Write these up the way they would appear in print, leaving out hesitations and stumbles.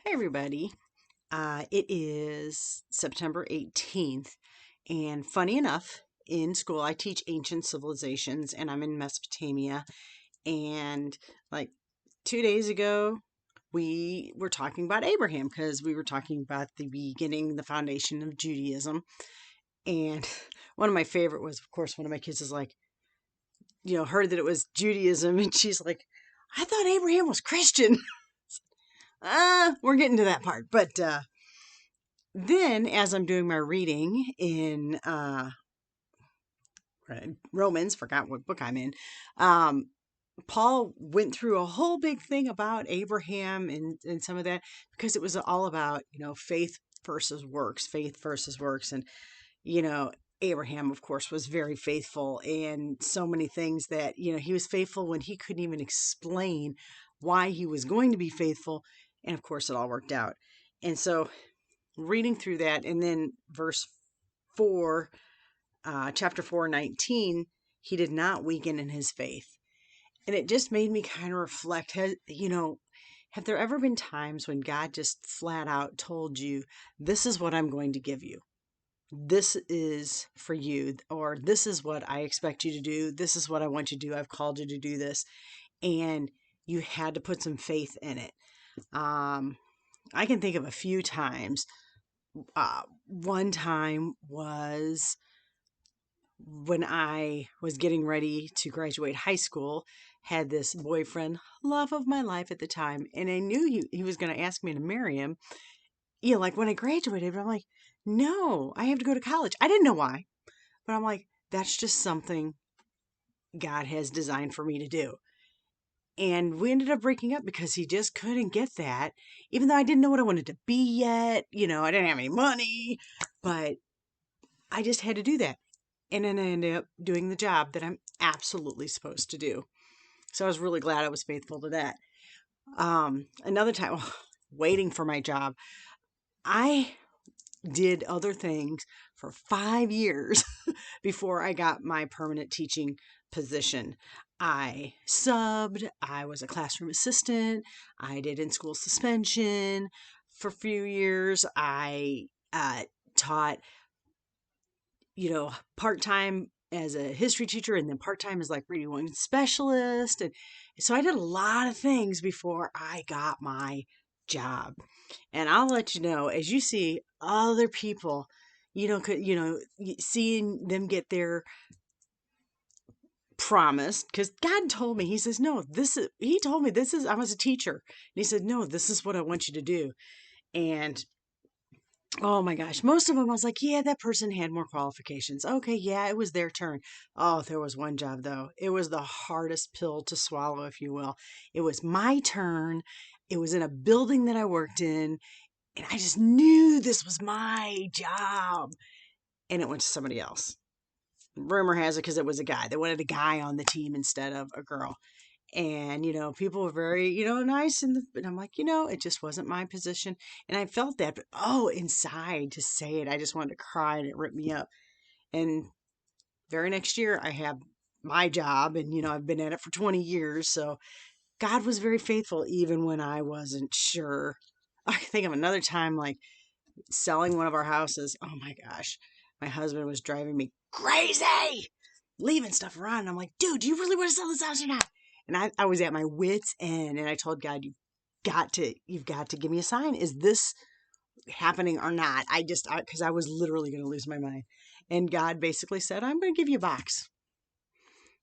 Hey, everybody. It is September 18th, and funny enough, in school I teach ancient civilizations, and I'm in Mesopotamia. And like 2 days ago, we were talking about Abraham because we were talking about the beginning, the foundation of Judaism. And one of my favorite was, of course, one of my kids is like, heard that it was Judaism, and she's like, I thought Abraham was Christian. We're getting to that part, but then, as I'm doing my reading in Romans, forgot what book I'm in, um, Paul went through a whole big thing about Abraham and some of that because it was all about, faith versus works. And, you know, Abraham, of course, was very faithful and so many things that, he was faithful when he couldn't even explain why he was going to be faithful. And of course, it all worked out. And so reading through that, and then verse 4, chapter 4:19, he did not weaken in his faith. And it just made me kind of reflect, have there ever been times when God just flat out told you, this is what I'm going to give you? This is for you, or this is what I expect you to do. This is what I want you to do. I've called you to do this. And you had to put some faith in it. I can think of a few times. One time was when I was getting ready to graduate high school, had this boyfriend, love of my life at the time, and I knew he was going to ask me to marry him. Like when I graduated, but I'm like, no, I have to go to college. I didn't know why, but I'm like, that's just something God has designed for me to do. And we ended up breaking up because he just couldn't get that, even though I didn't know what I wanted to be yet. I didn't have any money, but I just had to do that. And then I ended up doing the job that I'm absolutely supposed to do. So I was really glad I was faithful to that. Another time, waiting for my job, I did other things for 5 years before I got my permanent teaching position. I subbed, I was a classroom assistant, I did in school suspension for a few years. I taught part time as a history teacher and then part time as like reading one specialist. And so I did a lot of things before I got my job. And I'll let you know, as you see other people, seeing them get their promised, because God told me, He says, no, He told me I was a teacher. And He said, no, this is what I want you to do. And oh my gosh, most of them I was like, yeah, that person had more qualifications. Okay, yeah, it was their turn. Oh, there was one job though. It was the hardest pill to swallow, if you will. It was my turn. It was in a building that I worked in, and I just knew this was my job. And it went to somebody else. Rumor has it because it was a guy. They wanted a guy on the team instead of a girl. And people were very nice, and I'm like, it just wasn't my position. And I felt that, but inside, to say it, I just wanted to cry, and it ripped me up. And very next year I have my job, and I've been at it for 20 years. So God was very faithful even when I wasn't sure. I think of another time, like selling one of our houses. Oh my gosh, my husband was driving me crazy, leaving stuff around. And I'm like, dude, do you really want to sell this house or not? And I was at my wits' end, and I told God, you've got to give me a sign. Is this happening or not? Because I was literally going to lose my mind. And God basically said, I'm going to give you a box.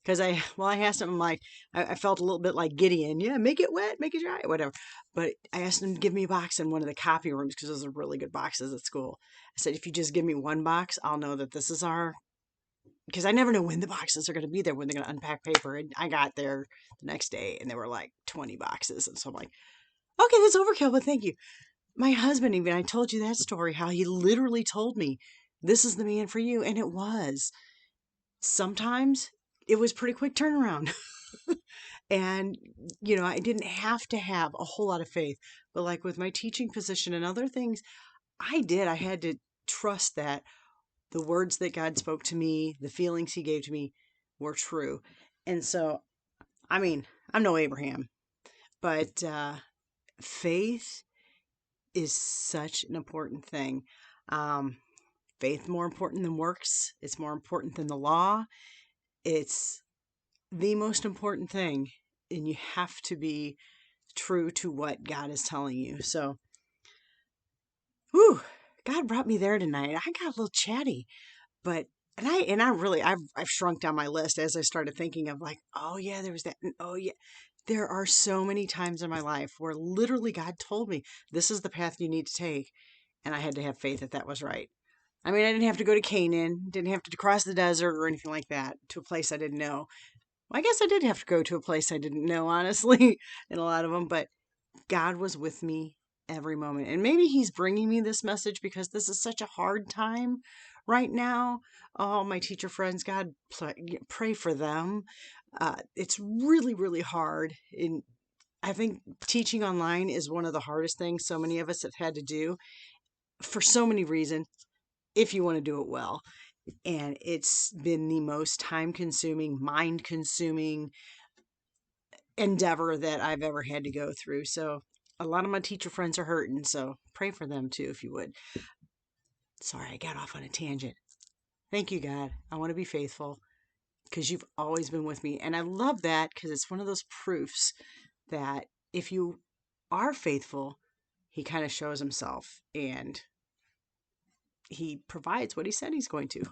Because I asked him, I'm like, I felt a little bit like Gideon. Yeah, make it wet, make it dry, whatever. But I asked him to give me a box in one of the copy rooms because those are really good boxes at school. I said, if you just give me one box, I'll know that this is our, because I never know when the boxes are going to be there, when they're going to unpack paper. And I got there the next day and there were like 20 boxes. And so I'm like, okay, that's overkill, but thank you. My husband, even, I told you that story, how he literally told me, this is the man for you. And it was. Sometimes it was pretty quick turnaround. And, I didn't have to have a whole lot of faith. But like with my teaching position and other things, I did. I had to trust that the words that God spoke to me, the feelings He gave to me were true. And so, I mean, I'm no Abraham, but faith is such an important thing. Um, Faith more important than works. It's more important than the law. It's the most important thing. And you have to be true to what God is telling you. So, whew, God brought me there tonight. I got a little chatty, but and I really I've shrunk down my list as I started thinking of like, oh yeah, there was that, and oh yeah, there are so many times in my life where literally God told me this is the path you need to take, and I had to have faith that that was right. I mean, I didn't have to go to Canaan, didn't have to cross the desert or anything like that to a place I didn't know. Well, I guess I did have to go to a place I didn't know, honestly, in a lot of them, but God was with me every moment. And maybe He's bringing me this message because this is such a hard time right now. All my teacher friends, God, pray for them. It's really, really hard. And I think teaching online is one of the hardest things so many of us have had to do for so many reasons if you want to do it well. And it's been the most time consuming, mind consuming endeavor that I've ever had to go through. So a lot of my teacher friends are hurting. So pray for them too, if you would. Sorry, I got off on a tangent. Thank you, God. I want to be faithful because you've always been with me. And I love that because it's one of those proofs that if you are faithful, He kind of shows Himself and He provides what He said He's going to.